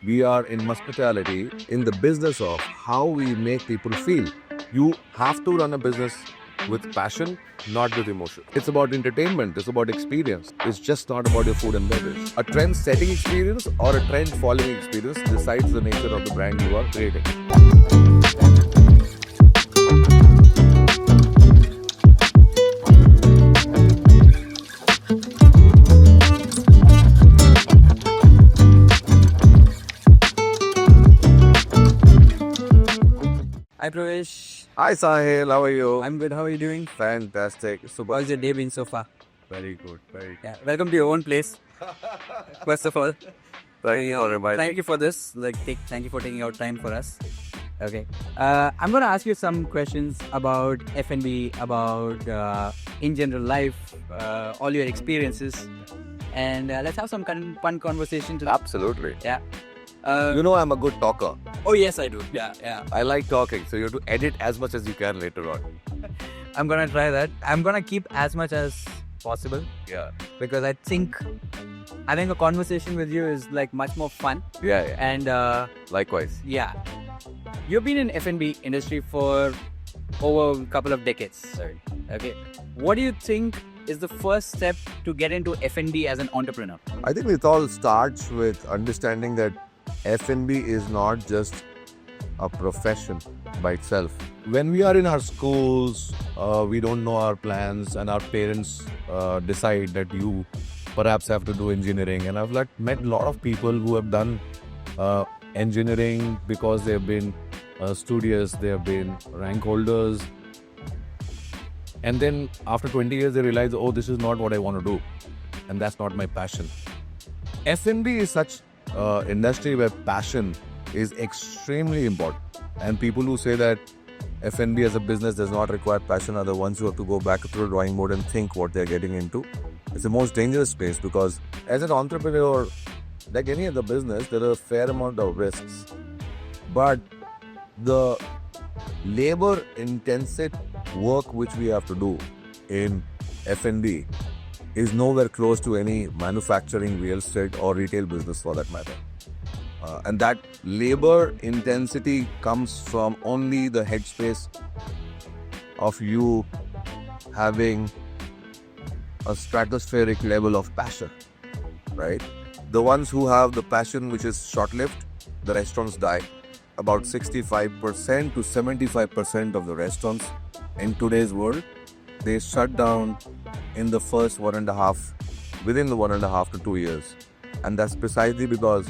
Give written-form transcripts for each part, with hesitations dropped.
We are in hospitality in the business of how we make people feel. You have to run a business with passion, not with emotion. It's about entertainment, it's about experience. It's just not about your food and beverage. A trend setting experience or a trend following experience decides the nature of the brand you are creating. Hi Pravesh, Hi Sahil, how are you? I'm good. How are you doing? Fantastic. How's your day been so far? Very good, very good. Yeah, welcome to your own place. First of all, Very honorable. thank you for this. Thank you for taking out time for us. Okay, I'm gonna ask you some questions about F&B, about in general life, all your experiences, and let's have some fun conversation. Absolutely. Yeah. You know I'm a good talker. Oh yes, I do. Yeah. I like talking, so you have to edit as much as you can later on. I'm gonna try that. I'm gonna keep as much as possible Yeah. because I think having a conversation with you is like much more fun. Yeah. And Likewise. yeah, you've been in F&B industry for over a couple of decades. Right. Okay, what do you think is the first step to get into F&B as an entrepreneur? I think it all starts with understanding that F&B is not just a profession by itself. When we are in our schools, we don't know our plans, and our parents decide that you perhaps have to do engineering. And I've met a lot of people who have done engineering because they have been studious, they have been rank holders. And then after 20 years, they realize, oh, this is not what I want to do. And that's not my passion. F&B is such industry where passion is extremely important. And people who say that F&B as a business does not require passion are the ones who have to go back to the drawing board and think what they're getting into. It's the most dangerous space because as an entrepreneur, like any other business, there are a fair amount of risks. But the labor intensive work which we have to do in F&B is nowhere close to any manufacturing, real estate or retail business for that matter. And that labor intensity comes from only the headspace of you having a stratospheric level of passion, right? The ones who have the passion which is short-lived, the restaurants die. About 65% to 75% of the restaurants in today's world, they shut down in the first within the 1.5 to 2 years. And that's precisely because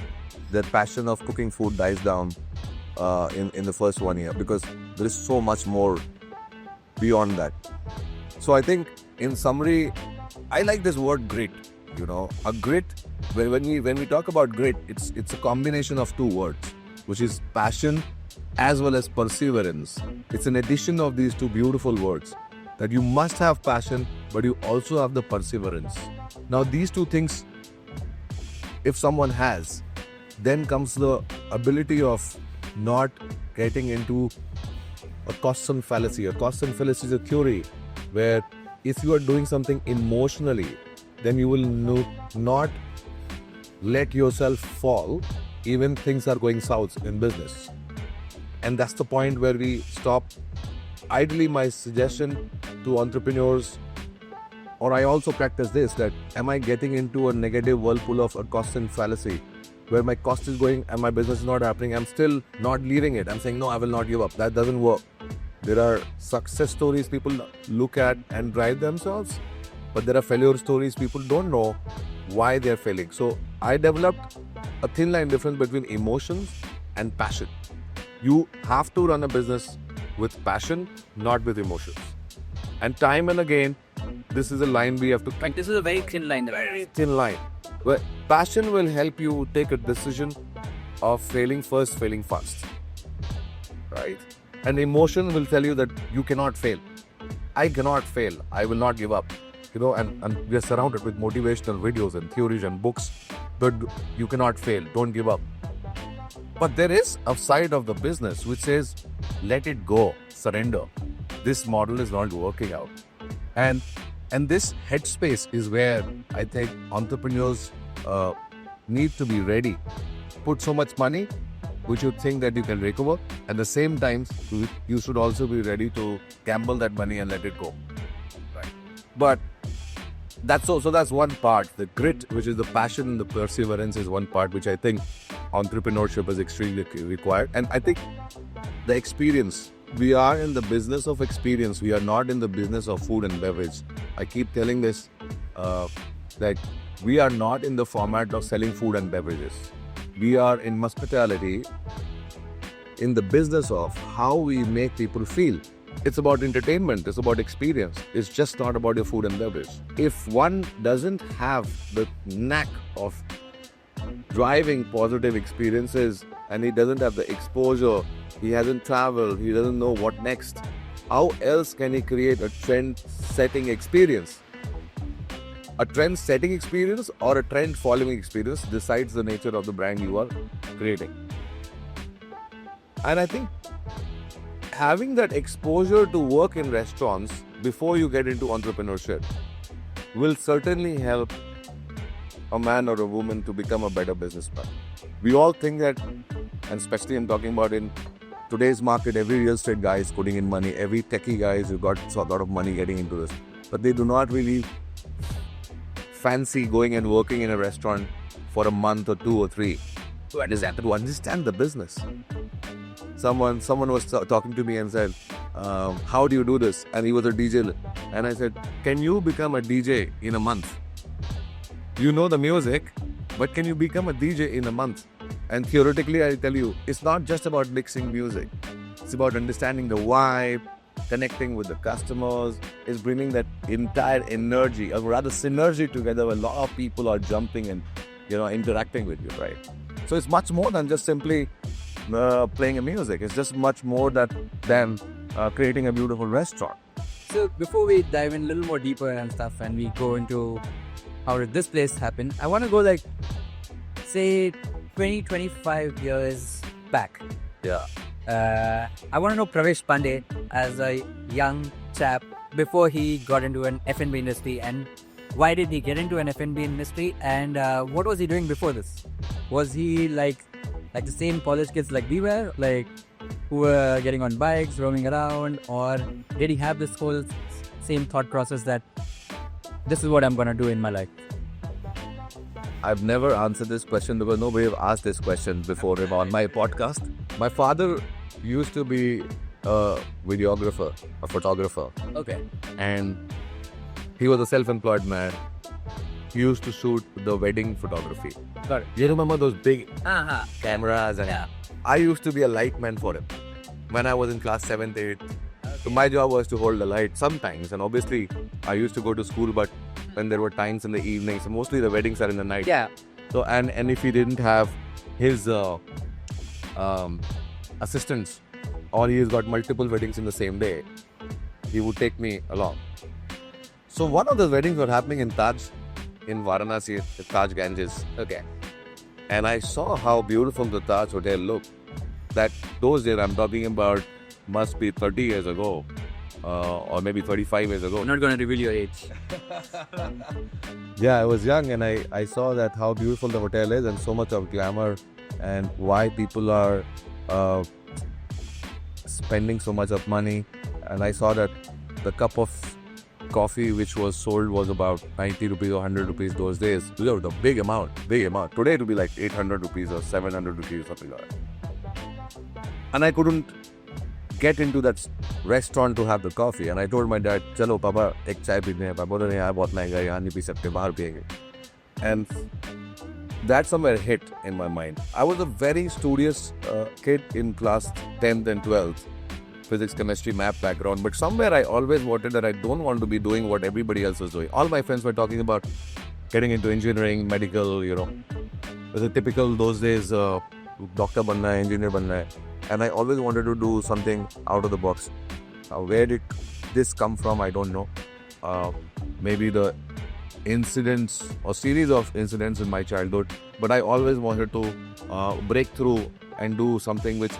their passion of cooking food dies down in the first 1 year because there is so much more beyond that. So I think in summary, I like this word grit. You know, a grit. When we talk about grit, it's a combination of two words, which is passion as well as perseverance. It's an addition of these two beautiful words that you must have passion, but you also have the perseverance. Now, these two things, if someone has, then comes the ability of not getting into a caution fallacy. A caution fallacy is a theory where if you are doing something emotionally, then you will not let yourself fall even things are going south in business. And that's the point where we stop. Ideally, my suggestion to entrepreneurs, or I also practice this, that am I getting into a negative whirlpool of a caution fallacy where my cost is going and my business is not happening? I'm still not leaving it. I'm saying, no, I will not give up. That doesn't work. There are success stories people look at and drive themselves, but there are failure stories people don't know why they're failing. So I developed a thin line difference between emotions and passion. You have to run a business with passion, not with emotions. And time and again, this is a line we have to Like, this is a very thin line. very thin line. Where passion will help you take a decision of failing first, failing fast. Right? And emotion will tell you that you cannot fail. I cannot fail. I will not give up. You know, and we are surrounded with motivational videos and theories and books, but you cannot fail. Don't give up. But there is a side of the business which says, let it go, surrender. This model is not working out. And this headspace is where I think entrepreneurs need to be ready, put so much money which you think that you can recover. At the same time, you should also be ready to gamble that money and let it go. Right. But that's one part. The grit, which is the passion and the perseverance, is one part which I think entrepreneurship is extremely required. And I think the experience. We are in the business of experience. We are not in the business of food and beverage. I keep telling this that we are not in the format of selling food and beverages. We are in hospitality, in the business of how we make people feel. It's about entertainment, it's about experience. It's just not about your food and beverage. If one doesn't have the knack of driving positive experiences and he doesn't have the exposure, he hasn't traveled, he doesn't know what next, how else can he create a trend-setting experience? A trend-setting experience or a trend-following experience decides the nature of the brand you are creating. And I think having that exposure to work in restaurants before you get into entrepreneurship will certainly help a man or a woman to become a better businessman. We all think that, and especially I'm talking about in today's market, every real estate guy is putting in money, every techie guy has got a lot of money getting into this. But they do not really fancy going and working in a restaurant for a month or 2 or 3 to understand the business. Someone was talking to me and said, how do you do this? And he was a DJ. And I said, can you become a DJ in a month? You know the music, but can you become a DJ in a month? And theoretically, I tell you, it's not just about mixing music. It's about understanding the vibe, connecting with the customers, is bringing that entire energy, or rather synergy together where a lot of people are jumping and, interacting with you, right? So it's much more than just simply playing a music. It's just much more than creating a beautiful restaurant. So before we dive in a little more deeper and stuff, and we go into how did this place happen, I want to go say 20-25 years back. Yeah. I want to know Pravesh Pandey as a young chap before he got into an F&B industry, and why did he get into an F&B industry, and what was he doing before this? Was he like the same college kids like we were, who were getting on bikes, roaming around, or did he have this whole same thought process that this is what I'm going to do in my life? I've never answered this question because nobody have asked this question before on my podcast. My father used to be a videographer, a photographer. Okay. And he was a self-employed man. He used to shoot the wedding photography. Got it. You remember those big cameras? And I used to be a light man for him when I was in class 7th, 8th. Okay. So my job was to hold the light sometimes. And obviously, I used to go to school, but when there were times in the evenings, so mostly the weddings are in the night. Yeah. So and if he didn't have his assistants, or he's got multiple weddings in the same day, he would take me along. So one of the weddings were happening in Taj, in Varanasi, the Taj Ganges. Okay. And I saw how beautiful the Taj Hotel looked. That those days, I'm talking about, must be 30 years ago, or maybe 35 years ago. I'm not going to reveal your age. Yeah, I was young and I saw that how beautiful the hotel is and so much of glamour and why people are spending so much of money. And I saw that the cup of coffee which was sold was about 90 rupees or 100 rupees those days. Those were the big amount. Today it would be like 800 rupees or 700 rupees or something like that. And I couldn't get into that restaurant to have the coffee. And I told my dad, "Chalo, Papa, ek chai peene hai." Papa bola, "Yahan bahut महंगा है, yahan nahi pee sakte, bahar piyenge." And that somewhere hit in my mind. I was a very studious kid in class 10th and 12th. Physics, chemistry, math background. But somewhere I always wanted that I don't want to be doing what everybody else was doing. All my friends were talking about getting into engineering, medical, It was a typical those days, doctor banna hai, engineer banna hai. And I always wanted to do something out of the box. Where did this come from? I don't know. Maybe the incidents or series of incidents in my childhood. But I always wanted to break through and do something which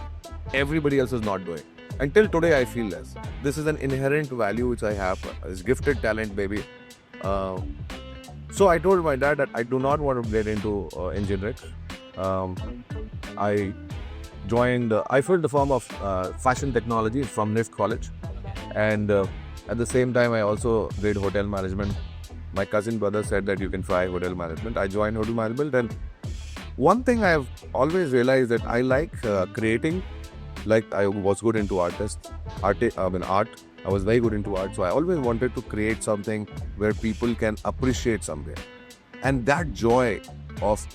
everybody else is not doing. Until today, I feel this. This is an inherent value which I have. It's gifted talent, baby. So I told my dad that I do not want to get into engineering. I joined. I filled the form of fashion technology from NIFT College, and at the same time, I also did hotel management. My cousin brother said that you can try hotel management. I joined hotel management, and one thing I have always realized that I like creating. Like I was good into art. I was very good into art, so I always wanted to create something where people can appreciate something, and that joy of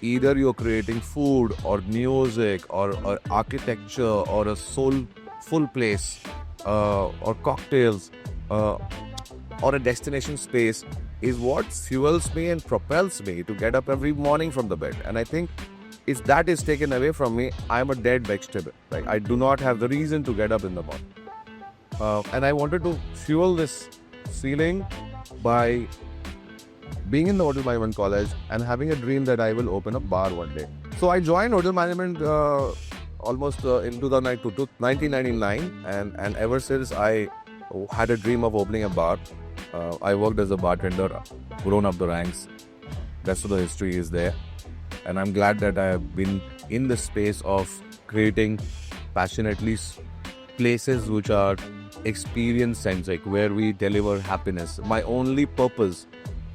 either you're creating food or music or architecture or a soulful place or cocktails or a destination space is what fuels me and propels me to get up every morning from the bed. And I think if that is taken away from me, I'm a dead vegetable. Like I do not have the reason to get up in the morning. And I wanted to fuel this feeling by being in the hotel management college and having a dream that I will open a bar one day. So I joined hotel management almost in 1999, and ever since I had a dream of opening a bar. I worked as a bartender, grown up the ranks. Rest of the history is there, and I'm glad that I have been in the space of creating passionately places which are experience centric, where we deliver happiness. My only purpose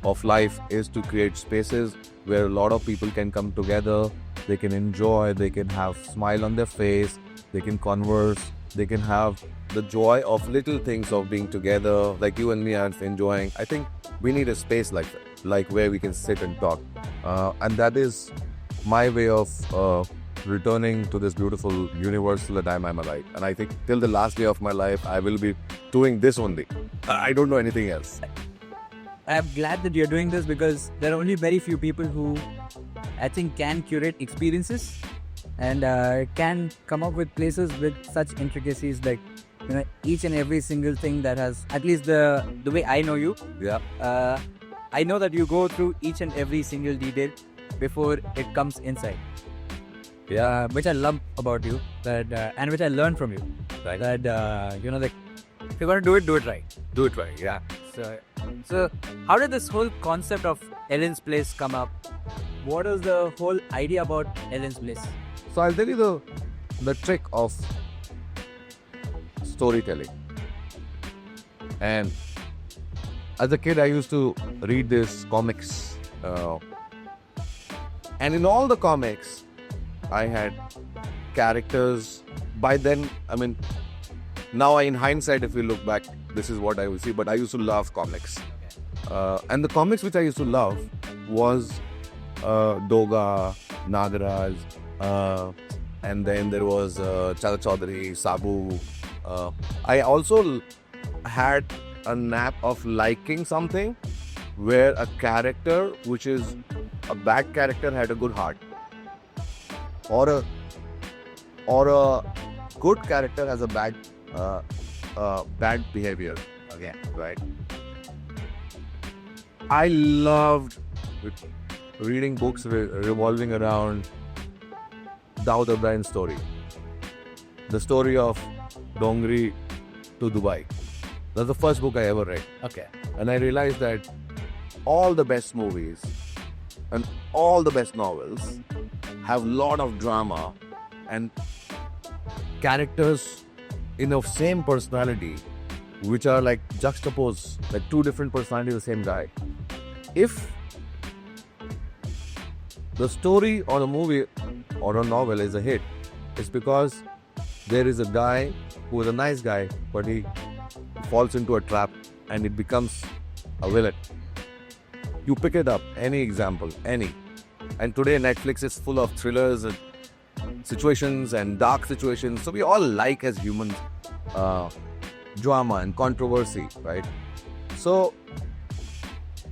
of life is to create spaces where a lot of people can come together, they can enjoy, they can have smile on their face, they can converse, they can have the joy of little things of being together, like you and me are enjoying. I think we need a space like that, like where we can sit and talk, and that is my way of returning to this beautiful universe till the time I'm alive. And I think till the last day of my life, I will be doing this only. I don't know anything else. I'm glad that you're doing this because there are only very few people who I think can curate experiences and can come up with places with such intricacies, like each and every single thing that has, at least the way I know you. Yeah. I know that you go through each and every single detail before it comes inside. Yeah. Which I love about you, that and which I learned from you. Right. That like if you're gonna do it right. Do it right. Yeah. So how did this whole concept of Ellen's Place come up? What was the whole idea about Ellen's Place? So I'll tell you the trick of storytelling. And as a kid, I used to read these comics, and in all the comics, I had characters. By then, I mean, now in hindsight, if we look back, this is what I will see. But I used to love comics, and the comics which I used to love was Doga, Nagaraj, and then there was Charat Chaudhary, Sabu. I also had a knack of liking something where a character which is a bad character had a good heart, or a good character has a bad behavior. Again, right? I loved reading books revolving around Dawood Ibrahim's story. The story of Dongri to Dubai. That's the first book I ever read. Okay. And I realized that all the best movies and all the best novels have a lot of drama and characters in the same personality, which are like juxtaposed, like two different personalities of the same guy. If the story or a movie or a novel is a hit, it's because there is a guy who is a nice guy, but he falls into a trap and it becomes a villain. You pick it up, any example, any. And today Netflix is full of thrillers and situations and dark situations. So we all like, as humans, drama and controversy, right? So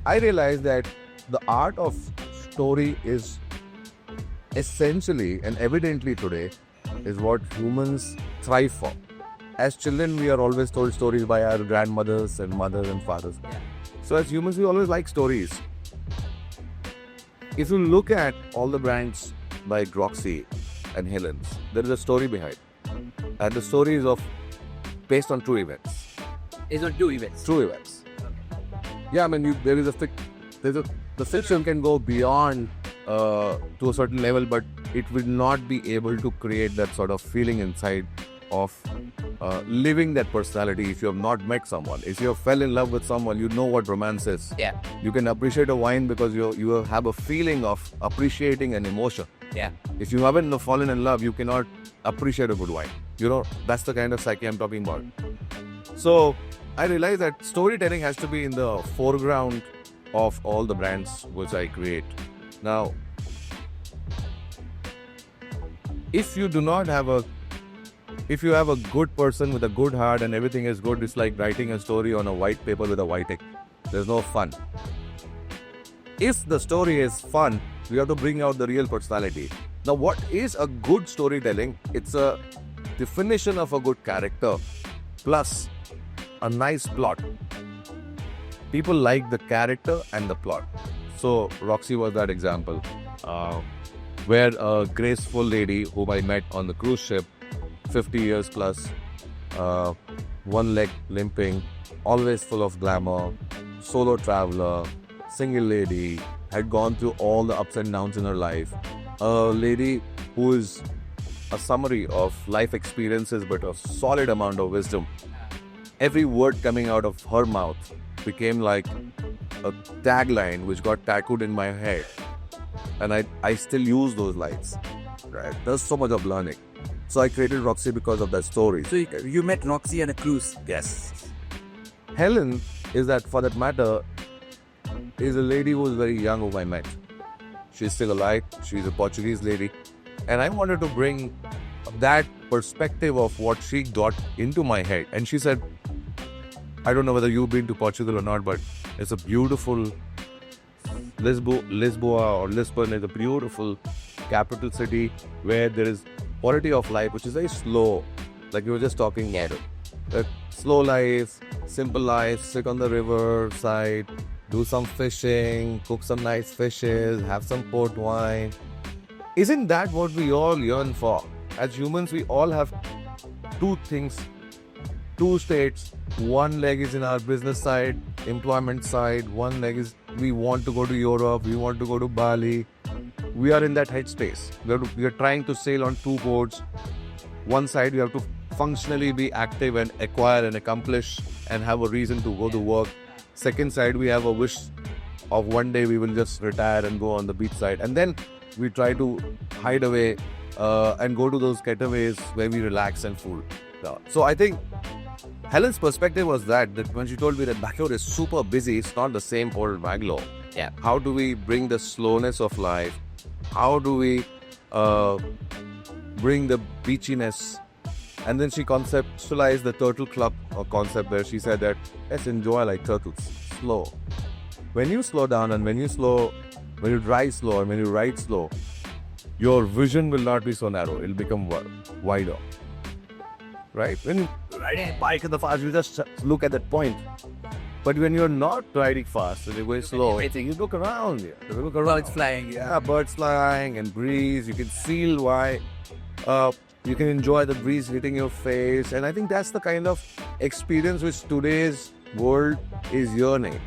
I realized that the art of story is essentially and evidently today is what humans thrive for. As children, we are always told stories by our grandmothers and mothers and fathers. Yeah. So as humans, we always like stories. If you look at all the brands like Roxy and Helen's, there is a story behind. And the story is based on true events. It's on two events. True events. Yeah, I mean, the fiction can go beyond to a certain level, but it will not be able to create that sort of feeling inside of living that personality if you have not met someone. If you have fell in love with someone, you know what romance is. Yeah. You can appreciate a wine because you have a feeling of appreciating an emotion. Yeah. If you haven't fallen in love, you cannot appreciate a good wine. You know, that's the kind of psyche I'm talking about. So I realized that storytelling has to be in the foreground of all the brands which I create. Now, if you have a good person with a good heart and everything is good, it's like writing a story on a white paper with a white ink. There's no fun. If the story is fun, we have to bring out the real personality. Now, what is a good storytelling? It's a definition of a good character plus a nice plot. People like the character and the plot. So, Roxy was that example, where a graceful lady whom I met on the cruise ship, 50 years plus, one leg limping, always full of glamour, solo traveler, single lady, had gone through all the ups and downs in her life. A lady who is a summary of life experiences but a solid amount of wisdom. Every word coming out of her mouth became like a tagline which got tattooed in my head. And I still use those lines. Right? There's so much of learning. So I created Roxy because of that story. So you met Roxy on a cruise. Yes. Helen is that, for that matter, is a lady who is very young whom I met. She's still alive. She's a Portuguese lady. And I wanted to bring that perspective of what she got into my head. And she said, I don't know whether you've been to Portugal or not, but it's a beautiful Lisboa or Lisbon is a beautiful capital city where there is quality of life which is very slow, like we were just talking about. Slow life, simple life, sit on the river side, do some fishing, cook some nice fishes, have some port wine. Isn't that what we all yearn for? As humans, we all have two things, two states. One leg is in our business side, employment side. One leg is we want to go to Europe, we want to go to Bali. We are in that headspace. We are trying to sail on two boats. One side, we have to functionally be active and acquire and accomplish and have a reason to go to work. Second side, we have a wish of one day we will just retire and go on the beach side. And then we try to hide away and go to those getaways where we relax and fool. So I think Helen's perspective was that when she told me that Bangalore is super busy, it's not the same old Bangalore. Yeah. How do we bring the slowness of life? How do we bring the beachiness? And then she conceptualized the Turtle Club concept where she said that let's enjoy like turtles, slow. When you slow down and when you drive slow and when you ride slow, your vision will not be so narrow. It'll become wider. Right? When you ride a bike in the fast, you just look at that point. But when you're not riding fast and you're going slow, you look around. You look around. Birds flying. Yeah, birds flying and breeze. You can feel why. You can enjoy the breeze hitting your face. And I think that's the kind of experience which today's world is yearning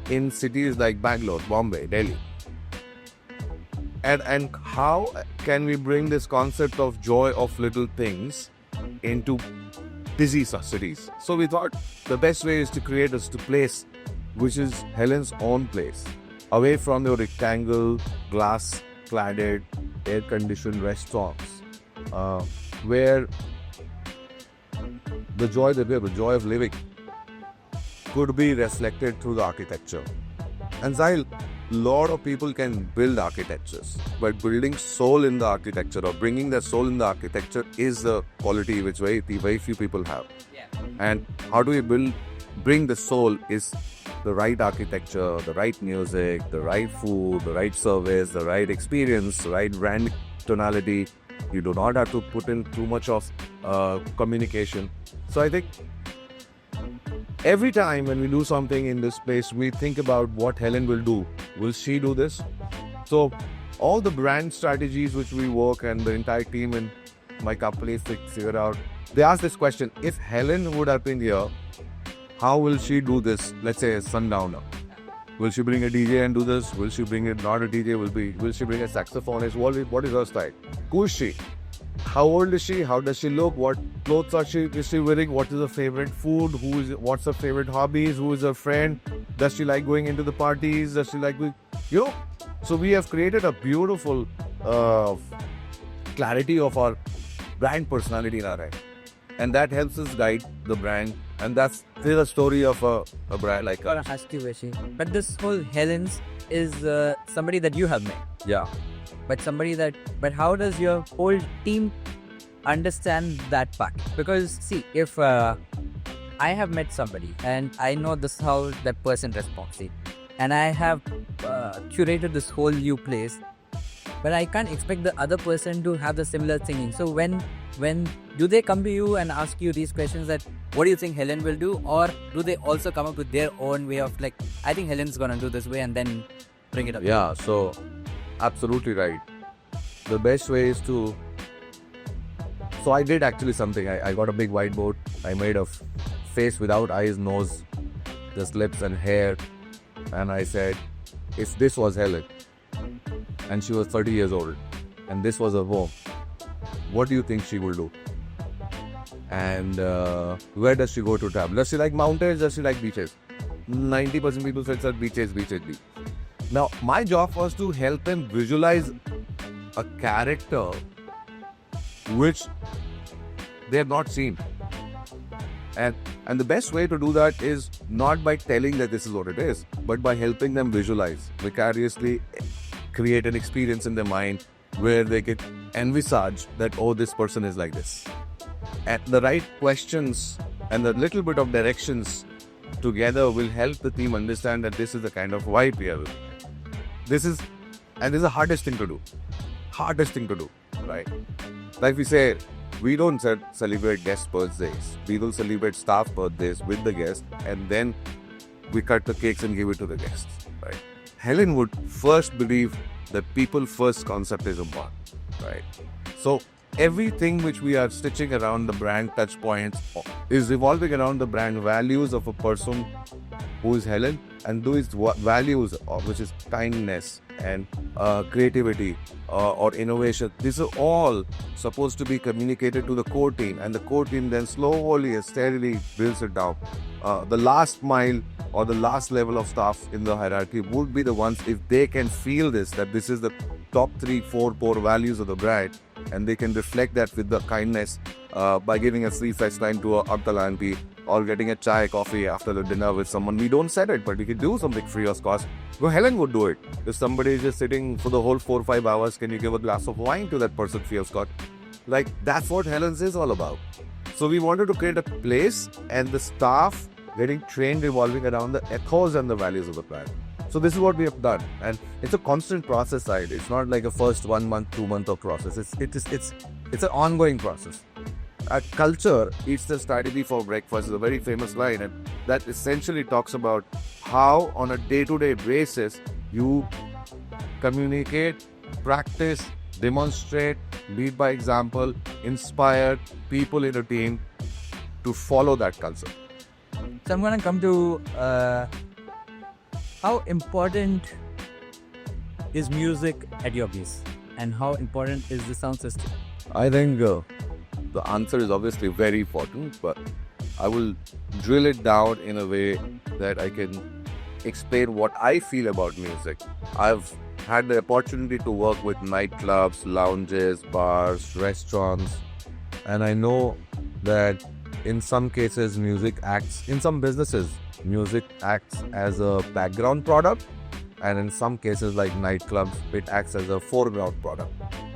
in cities like Bangalore, Bombay, Delhi. And how can we bring this concept of joy of little things into busy cities? So we thought the best way is to create a place which is Helen's own place, away from your rectangle, glass-cladded, air-conditioned restaurants, where the joy of living could be reflected through the architecture. And Zahil, a lot of people can build architectures, but building soul in the architecture or bringing that soul in the architecture is the quality which very few people have. Yeah. And how do we bring the soul is the right architecture, the right music, the right food, the right service, the right experience, the right brand tonality. You do not have to put in too much of communication. So I think every time when we do something in this place, we think about what Helen will do. Will she do this? So all the brand strategies which we work and the entire team in my company figure out, they ask this question: if Helen would have been here, how will she do this? Let's say a sundowner. Will she bring a DJ and do this? Will she bring it not a DJ? Will she bring a saxophonist? What is her style? Who is she? How old is she? How does she look? What clothes is she wearing? What is her favorite food? What's her favorite hobbies? Who is her friend? Does she like going into the parties? Does she like going, So we have created a beautiful clarity of our brand personality in our head. And that helps us guide the brand. And that's the story of a brand like I us. gotta ask you, Rishi. But this whole Helen's is somebody that you have met. Yeah. But how does your whole team understand that part? Because see, if I have met somebody and I know this how that person responds, see, and I have curated this whole new place, but I can't expect the other person to have the similar thinking. So when do they come to you and ask you these questions that what do you think Helen will do, or do they also come up with their own way of like, I think Helen's gonna do this way, and then bring it up? Yeah, so absolutely right. The best way is to. So I did actually something. I got a big whiteboard. I made a face without eyes, nose, just lips and hair. And I said, if this was Helen, and she was 30 years old, and this was her home, what do you think she will do? And where does she go to travel? Does she like mountains? Does she like beaches? 90% people said beaches. Now, my job was to help them visualize a character which they have not seen. And the best way to do that is not by telling that this is what it is, but by helping them visualize, vicariously create an experience in their mind where they can envisage that, oh, this person is like this. And the right questions and the little bit of directions together will help the team understand that this is the kind of vibe we have. This is the hardest thing to do. Right? Like we say, we don't celebrate guest birthdays. We will celebrate staff birthdays with the guests, and then we cut the cakes and give it to the guests. Right? Helen would first believe that people first concept is important. Right? So everything which we are stitching around the brand touch points is revolving around the brand values of a person who is Helen, and those values, which is kindness and creativity or innovation. These are all supposed to be communicated to the core team, and the core team then slowly and steadily builds it down. The last mile or the last level of staff in the hierarchy would be the ones, if they can feel this, that this is the top 3-4 core values of the brand, and they can reflect that with the kindness by giving a free fetch line to a uncle auntie, or getting a chai coffee after the dinner with someone. We don't set it, but we can do something free of cost. Well, Helen would do it. If somebody is just sitting for the whole 4-5 hours, can you give a glass of wine to that person free of cost? Like, that's what Helen's is all about. So we wanted to create a place and the staff getting trained revolving around the ethos and the values of the brand. So this is what we have done, and it's a constant process side. It's not like a first 1 month, 2 month of process. It's an ongoing process. At Culture Eats the Strategy for Breakfast is a very famous line, and that essentially talks about how on a day-to-day basis you communicate, practice, demonstrate, lead by example, inspire people in a team to follow that culture. So I'm going to come to how important is music at your place, and how important is the sound system? I think the answer is obviously very important, but I will drill it down in a way that I can explain what I feel about music. I've had the opportunity to work with nightclubs, lounges, bars, restaurants, and I know that in some cases in some businesses, music acts as a background product, and in some cases like nightclubs, it acts as a foreground product.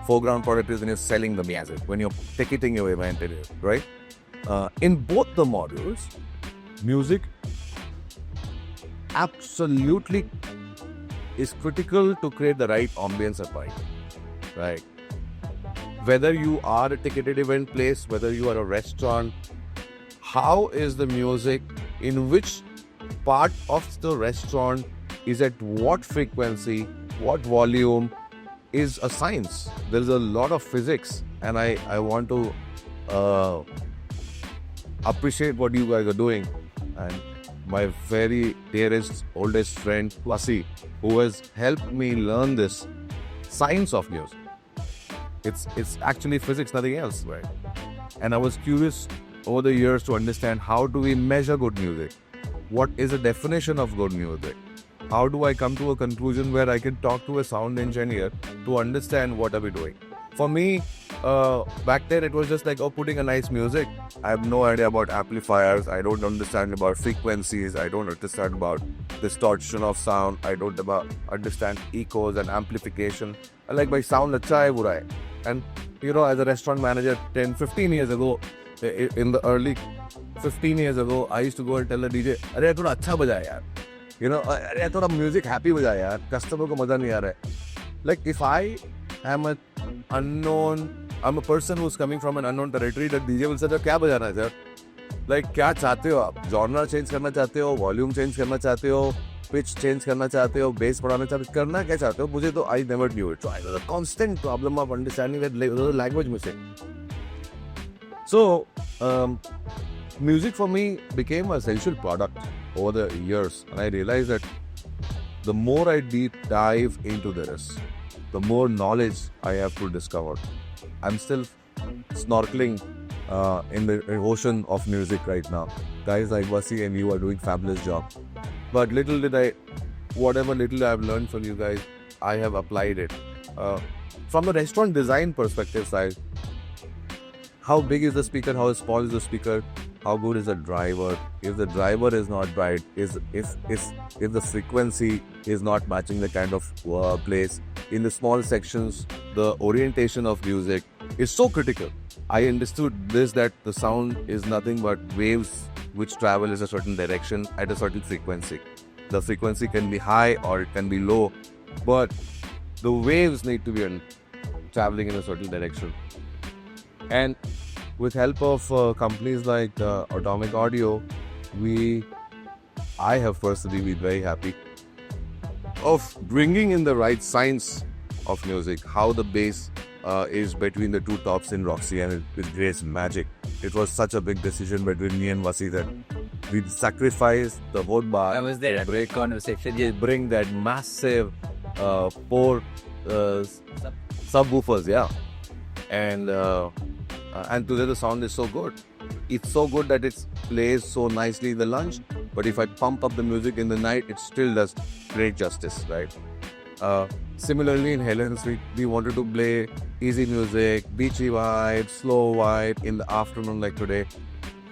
Foreground product is when you're selling the music, when you're ticketing your event, right? In both the models, music absolutely is critical to create the right ambience at night, right? Whether you are a ticketed event place, whether you are a restaurant, how is the music, in which part of the restaurant, is at what frequency, what volume, is a science. There's a lot of physics, and I want to appreciate what you guys are doing. And my very dearest, oldest friend, Wasi, who has helped me learn this science of music. It's actually physics, nothing else, right? And I was curious over the years to understand how do we measure good music? What is the definition of good music? How do I come to a conclusion where I can talk to a sound engineer to understand what are we doing? For me, back then it was just like, oh, putting a nice music. I have no idea about amplifiers. I don't understand about frequencies. I don't understand about distortion of sound. I don't understand echoes and amplification. I like my sound acha hai, bura hai. And you know, as a restaurant manager 10, 15 years ago, in the early 15 years ago, I used to go and tell the DJ, अरे थोड़ा अच्छा बजा यार. You know, अरे थोड़ा music happy बजा यार. Customer को मजा नहीं आ रहा है. Like if I am I'm a person who's coming from an unknown territory, that DJ will say, क्या बजाना है sir? Like क्या चाहते हो आप? Genre change करना चाहते हो? Volume change करना चाहते हो? Pitch change करना चाहते हो? Bass बढ़ाना चाहते हो? करना क्या चाहते हो? मुझे तो I never knew it. So I was a constant problem of understanding that language missing. So, music for me became an essential product over the years, and I realized that the more I deep dive into this, the more knowledge I have to discover. I'm still snorkeling in the ocean of music right now. Guys like Wasi and you are doing fabulous job. But whatever little I've learned from you guys, I have applied it. From a restaurant design perspective side, how big is the speaker? How small is the speaker? How good is the driver? If the driver is not right, if the frequency is not matching the kind of place in the small sections, the orientation of music is so critical. I understood this, that the sound is nothing but waves which travel in a certain direction at a certain frequency. The frequency can be high or it can be low, but the waves need to be traveling in a certain direction. And with help of companies like Atomic Audio, I have personally been very happy of bringing in the right science of music, how the bass is between the two tops in Roxy, and it creates magic. It was such a big decision between me and Wasi that we sacrificed the whole bar. I was there at break conversation. Yeah. Bring that massive four subwoofers, yeah, and today the sound is so good. It's so good that it plays so nicely in the lunch. But if I pump up the music in the night, it still does great justice, right? Similarly, in Helen's, we wanted to play easy music, beachy vibe, slow vibe in the afternoon like today.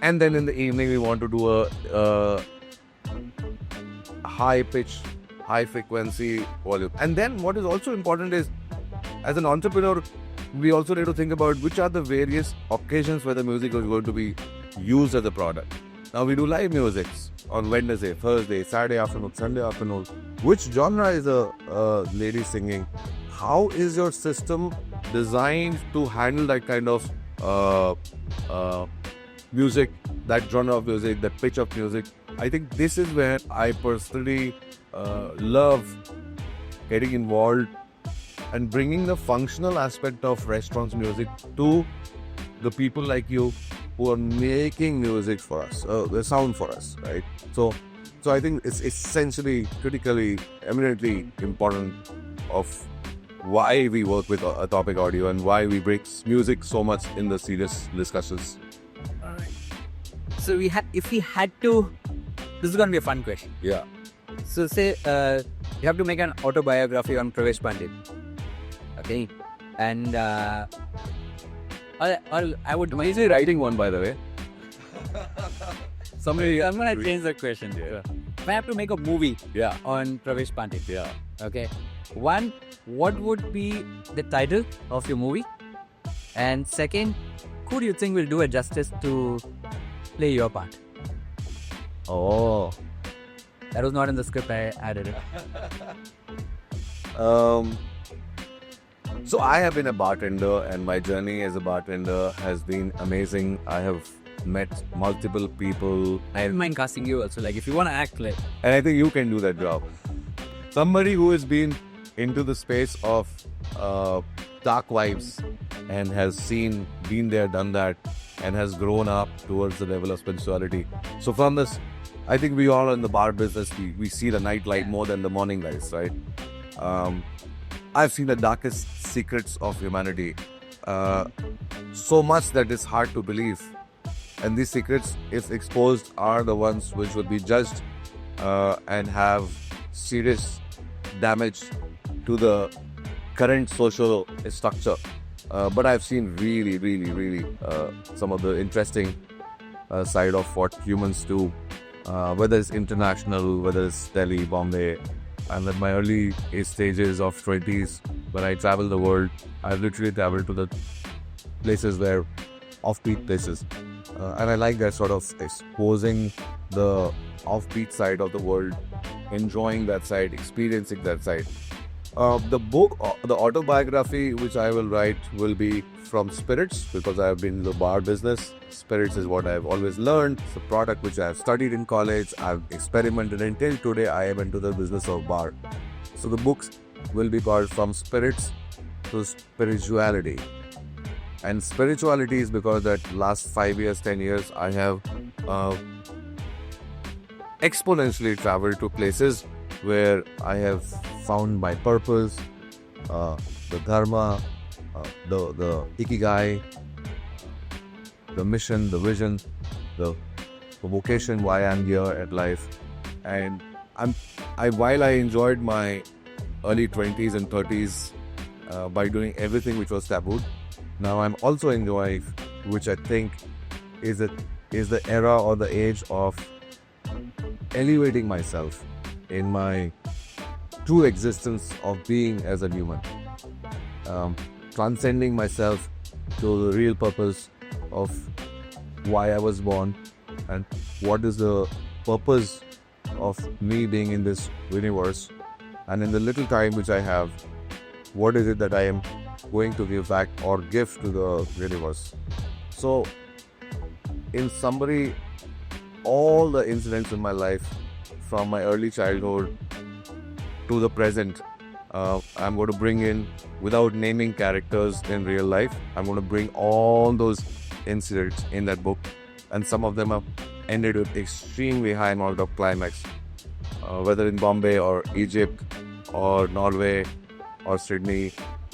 And then in the evening, we want to do a high pitch, high frequency volume. And then what is also important is, as an entrepreneur, we also need to think about which are the various occasions where the music is going to be used as a product. Now we do live music on Wednesday, Thursday, Saturday afternoon, Sunday afternoon. Which genre is a lady singing? How is your system designed to handle that kind of music, that genre of music, that pitch of music? I think this is where I personally love getting involved and bringing the functional aspect of restaurants music to the people like you who are making music for us, the sound for us, right? So I think it's essentially, critically, eminently important of why we work with Atomic Audio and why we bring music so much in the serious discussions. Alright. So if we had to, this is going to be a fun question. Yeah. So say you have to make an autobiography on Pravesh Pandit. Okay. And I would... Why is he writing one, by the way? I'm going to change the question. Yeah. If I have to make a movie on Pravesh Pandit. Yeah. Okay. One, what would be the title of your movie? And second, who do you think will do a justice to play your part? Oh. That was not in the script, I added it. So I have been a bartender, and my journey as a bartender has been amazing. I have met multiple people. I don't mind casting you also, like if you want to act like... And I think you can do that job. Somebody who has been into the space of dark vibes and has been there, done that, and has grown up towards the level of spirituality. So from this I think we all in the bar business, we see the night light more than the morning lights, right? I've seen the darkest secrets of humanity, so much that it's hard to believe. And these secrets, if exposed, are the ones which would be judged and have serious damage to the current social structure. But I've seen really some of the interesting side of what humans do, whether it's international, whether it's Delhi, Bombay. And in my early stages of 20s, when I travel the world, I've literally traveled to the places where offbeat places. And I like that sort of exposing the offbeat side of the world, enjoying that side, experiencing that side. The book, the autobiography which I will write will be from spirits, because I have been in the bar business. Spirits is what I've always learned. It's a product which I have studied in college. I've experimented until today. I am into the business of bar. So the books will be called From Spirits to Spirituality. And spirituality is because that last 5 years, 10 years, I have exponentially traveled to places where I have found my purpose, the dharma, the ikigai, the mission, the vision, the vocation, why I'm here at life. And while I enjoyed my early 20s and 30s by doing everything which was taboo, now I'm also enjoying, which I think is the era or the age of elevating myself in my true existence of being as a human, transcending myself to the real purpose of why I was born and what is the purpose of me being in this universe, and in the little time which I have, what is it that I am going to give back or give to the universe. So in summary, all the incidents in my life from my early childhood to the present, I'm going to bring in, without naming characters in real life, I'm going to bring all those incidents in that book, and some of them have ended with extremely high amount of climax, whether in Bombay or Egypt or Norway or Sydney.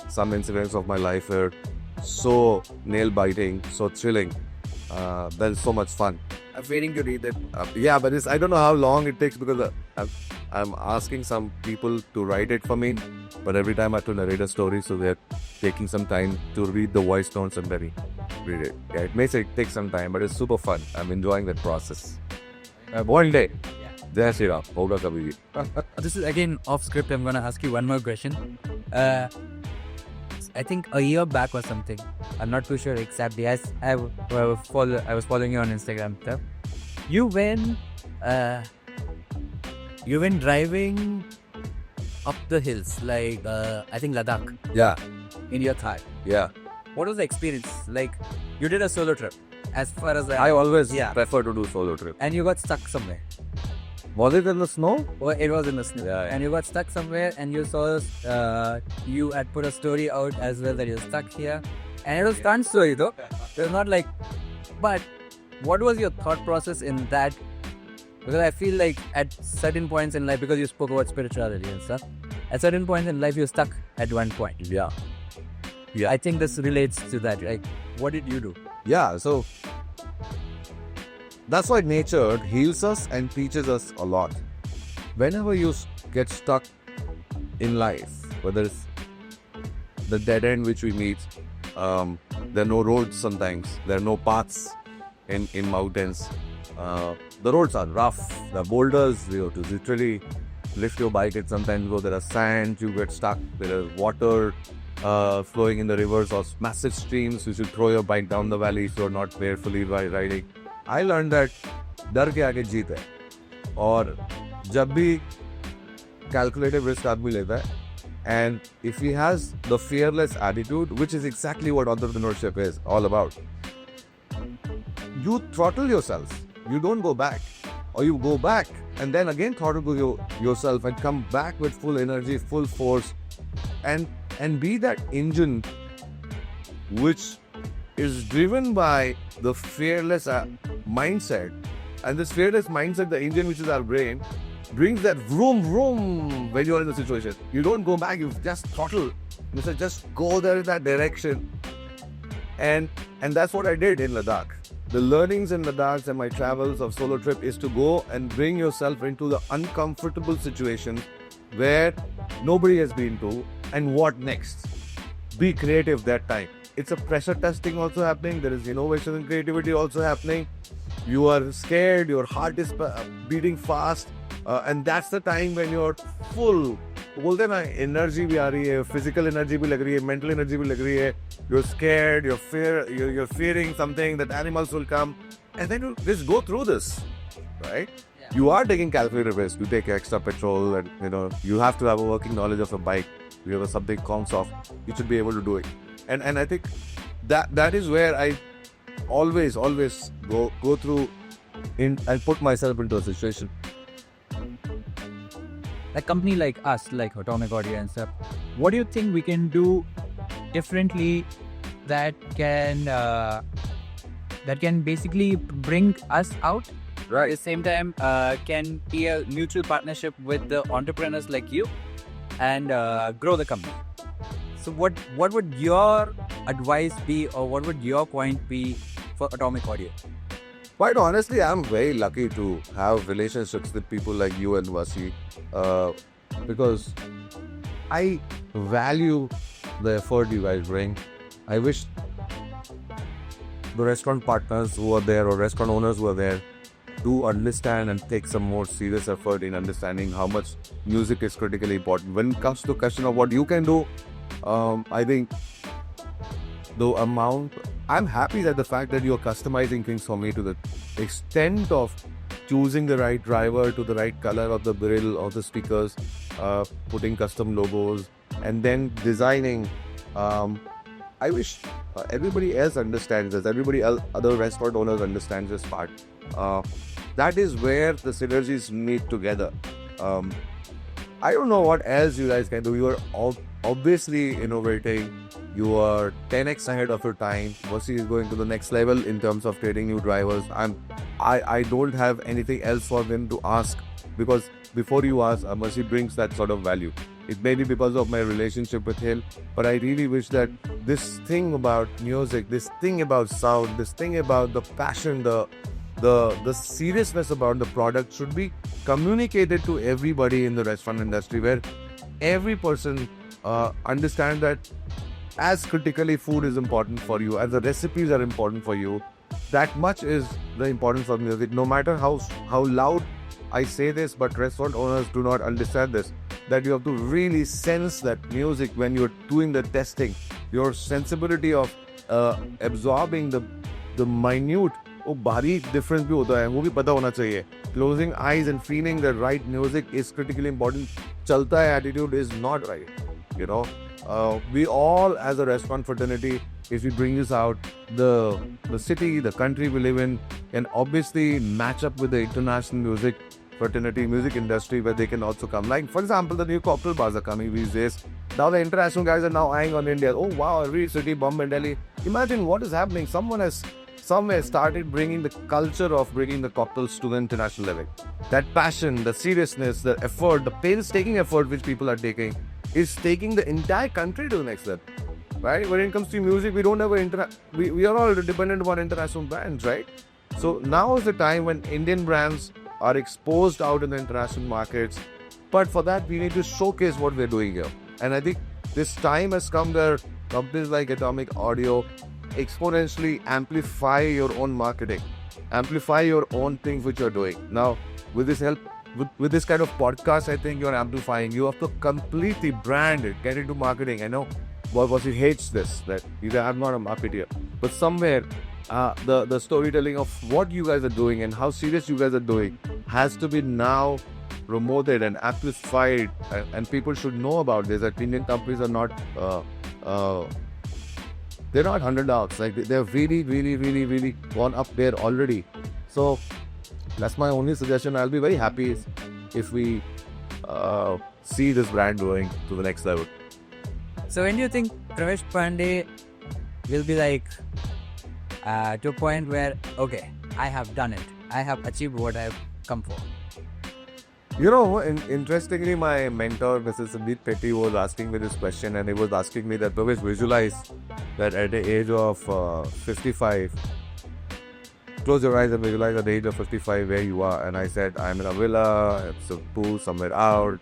Some incidents of my life are so nail-biting, so thrilling. That is so much fun. I'm waiting to read that. Yeah, but I don't know how long it takes, because I'm asking some people to write it for me. But every time I have to narrate a story, so they're taking some time to read the voice notes and then read it. Yeah, it may take some time, but it's super fun. I'm enjoying that process. One day. Jai Shri Ram. Hoga kabhi bhi. This is again off script. I'm gonna ask you one more question. I think a year back or something. I'm not too sure exactly. As I was following you on Instagram. So you went driving up the hills, like I think Ladakh, Yeah. in your Thar. Yeah. What was the experience? Like, you did a solo trip, as far as I always Yeah. prefer to do solo trip. and you got stuck somewhere. Was it in the snow? Or it was in the snow, Yeah, yeah. and you got stuck somewhere, and you saw you had put a story out as well that you're stuck here, and it was stunt story though. It was not like, but what was your thought process in that? Because I feel like at certain points in life, because you spoke about spirituality and stuff, at certain points in life you're stuck at one point. Yeah. I think this relates to that. Like, what did you do? Yeah, so that's why nature heals us and teaches us a lot. Whenever you get stuck in life, whether it's the dead end which we meet, there are no roads sometimes, there are no paths in mountains. The roads are rough, the boulders, you have to literally lift your bike, and sometimes go, there are sand, you get stuck, there is water flowing in the rivers or massive streams, you should throw your bike down the valley if you're not carefully riding. I learned that डर के आगे जीत है, और जब भी calculated risk आदमी लेता है, and if he has the fearless attitude, which is exactly what entrepreneurship is all about, you throttle yourself, you don't go back, or you go back and then again throttle yourself and come back with full energy, full force, and be that engine which is driven by the fearless mindset And this fearless mindset, the engine which is our brain, brings that vroom vroom when you're in the situation. You don't go back, you just throttle. You say, just go there in that direction. And that's what I did in Ladakh. The learnings in Ladakh and my travels of solo trip is to go and bring yourself into the uncomfortable situation where nobody has been to, and what next? Be creative that time. It's a pressure testing also happening. There is innovation and creativity also happening. You are scared, your heart is beating fast, and that's the time when you're full. बोलते ना energy भी आ रही है, physical energy भी लग रही है, mental energy भी लग रही है. You're scared, you're fearing something that animals will come, and then you just go through this, right? You are taking calculated risk. You take extra petrol, and you have to have a working knowledge of a bike. You have something comes off, you should be able to do it. And I think that is where I always go through and put myself into a situation. A company like us, like Atomic Audio and stuff, what do you think we can do differently that can basically bring us out? Right. At the same time, can be a mutual partnership with the entrepreneurs like you and grow the company. So what would your advice be, or what would your point be for Atomic Audio? Quite honestly, I'm very lucky to have relationships with people like you and Vasi, because I value the effort you guys bring. I wish the restaurant partners who are there or restaurant owners who are there do understand and take some more serious effort in understanding how much music is critically important. When it comes to the question of what you can do, I think I'm happy that the fact that you're customizing things for me to the extent of choosing the right driver to the right color of the grill of the speakers, putting custom logos, and then designing. I wish everybody else understands this. Other restaurant owners understands this part. That is where the synergies meet together. I don't know what else you guys can do. You are obviously innovating. You are 10x ahead of your time. Vasi is going to the next level in terms of creating new drivers. I don't have anything else for them to ask, because before you ask, Vasi brings that sort of value. It may be because of my relationship with him, but I really wish that this thing about music, this thing about sound, this thing about the passion, the seriousness about the product should be communicated to everybody in the restaurant industry, where every person understands that as critically food is important for you, as the recipes are important for you, that much is the importance of music. No matter how loud I say this, but restaurant owners do not understand this, that you have to really sense that music when you're doing the testing. Your sensibility of absorbing the minute बारीक difference भी होता है, वो भी पता होना चाहिए. Closing eyes and feeling the right music is critically important. चलता है attitude is not right. We all as a restaurant fraternity, if we bring this out, the city, the country we live in can obviously match up with the international music fraternity, music industry, where they can also come. Like, for example, the new cocktail bars are coming these days. Now the international guys are now eyeing on India. Oh wow, every city, Bombay, Delhi. Imagine what is happening. Someone has somewhere started bringing the culture of bringing the cocktails to the international level. That passion, the seriousness, the effort, the painstaking effort which people are taking is taking the entire country to the next level, right? When it comes to music, we don't have we are all dependent upon international brands, right? So now is the time when Indian brands are exposed out in the international markets, but for that we need to showcase what we're doing here. And I think this time has come where companies like Atomic Audio exponentially amplify your own marketing, amplify your own things which you're doing. Now, with this help, with this kind of podcast, I think you're amplifying. You have to completely brand it, get into marketing. I know Vasi hates this, that I'm not a marketer, but somewhere the storytelling of what you guys are doing and how serious you guys are doing has to be now promoted and amplified, and people should know about this. That Indian companies are not they're not $100. Like, they're really gone up there already. So that's my only suggestion. I'll be very happy if we see this brand going to the next level. So when do you think Pravesh Pandey will be like to a point where, okay, I have done it. I have achieved what I have come for. You know, interestingly, my mentor, Mrs. Sandeep Petty, was asking me this question, and he was asking me that, Pravesh, visualize that at the age of 55, close your eyes and visualize at the age of 55 where you are. And I said, I'm in a villa, it's a pool somewhere out,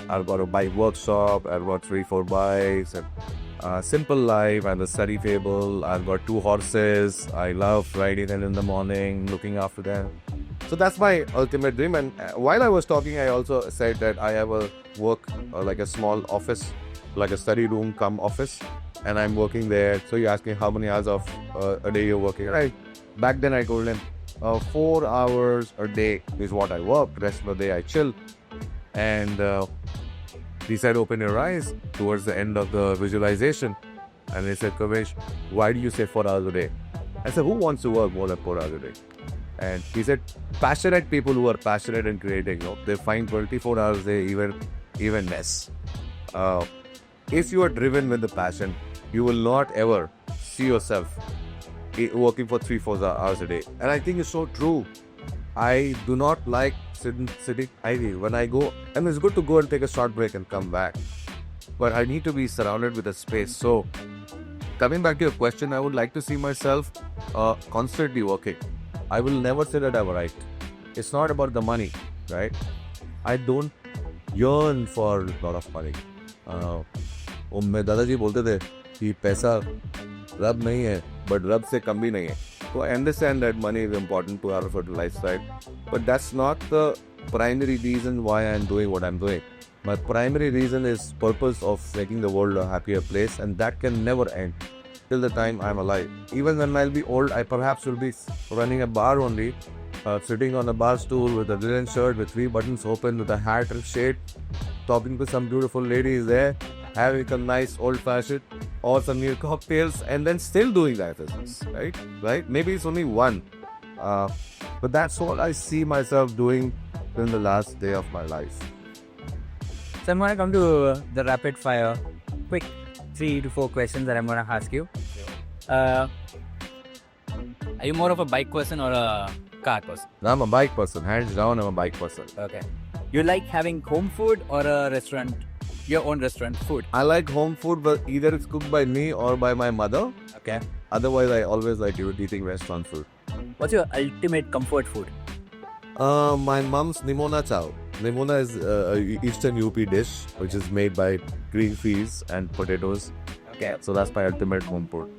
I've got a bike workshop, I've got 3-4 bikes, and simple life, and the study table, I've got 2 horses, I love riding them in the morning, looking after them. So that's my ultimate dream. And while I was talking, I also said that I have a work like a small office, like a study room come office, and I'm working there. So you're asking how many hours of a day you're working, right? Back then I told him 4 hours a day is what I work. The rest of the day I chill. And he said, open your eyes towards the end of the visualization. And he said, Pravesh, why do you say 4 hours a day? I said, who wants to work more than 4 hours a day? And he said, passionate people who are passionate and creating, they find 24 hours a day even less. If you are driven with the passion, you will not ever see yourself working for 3-4 hours a day. And I think it's so true. I do not like sitting idle. When I go, and it's good to go and take a short break and come back, but I need to be surrounded with a space. So coming back to your question, I would like to see myself constantly working. I will never say that I'm right. It's not about the money, right? I don't yearn for a lot of money. मेरे दादाजी बोलते थे कि पैसा रब नहीं है, but रब से कम भी नहीं है. So I understand that money is important to our lifestyle, but that's not the primary reason why I'm doing what I'm doing. My primary reason is purpose of making the world a happier place, and that can never end till the time I'm alive. Even when I'll be old, I perhaps will be running a bar only, sitting on a bar stool with a linen shirt with 3 buttons open, with a hat and shade, talking to some beautiful ladies there, having some nice old-fashioned or some new cocktails, and then still doing that business, right? Maybe it's only one, but that's what I see myself doing in the last day of my life. So I'm going to come to the rapid fire, quick 3 to 4 questions that I'm going to ask you. Are you more of a bike person or a car person? I'm a bike person, hands down. I'm a bike person. Okay. You like having home food or a restaurant, your own restaurant food? I like home food, but either it's cooked by me or by my mother. Okay. Otherwise, I always like eating restaurant food. What's your ultimate comfort food? My mom's Nimona Chow. Nimona is a Eastern UP dish, which is made by green peas and potatoes. Okay. So that's my ultimate home food.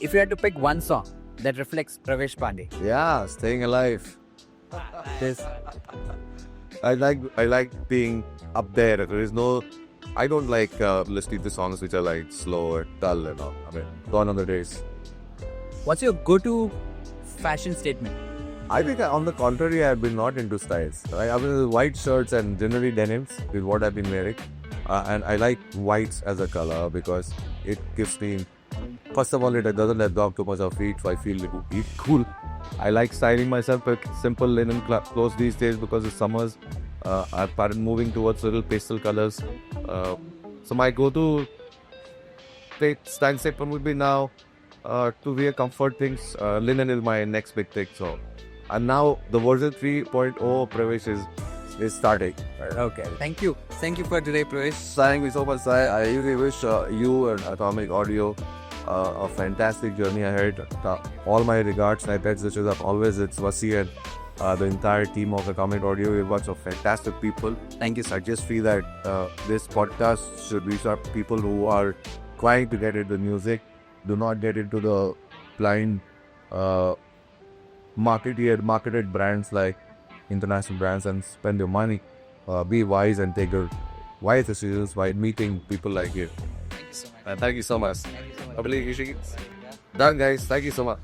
If you had to pick one song that reflects Pravesh Pandey. Yeah, staying alive. This. I like being up there. There is no. I don't like listening to songs which are like slow or dull and all. I mean, gone are the days. What's your go-to fashion statement? I think on the contrary, I've been not into styles. I mean, white shirts and generally denims is what I've been wearing. And I like whites as a color because it gives me, first of all, it doesn't absorb too much of heat, so I feel cool. I like styling myself with simple linen clothes these days because it's summers. I've started moving towards little pastel colors. So my go-to style statement would be now to wear comfort things. Linen is my next big thing. So, and now the version 3.0 Pravesh is starting. Okay. Thank you for today, Pravesh. Thank you so much, Sai. I really wish you and Atomic Audio a fantastic journey ahead. All my regards, my best wishes are always it's Vasi and the entire team of Atomic Audio. We're a bunch of fantastic people. Thank you, sir. I just feel that this podcast should reach out people who are trying to get into music. Do not get into the blind marketed brands like international brands and spend your money. Be wise and take your wise decisions by meeting people like you. Thank you so much. Thank you so much. Thank you so much. I believe you should. Done, guys. Thank you so much.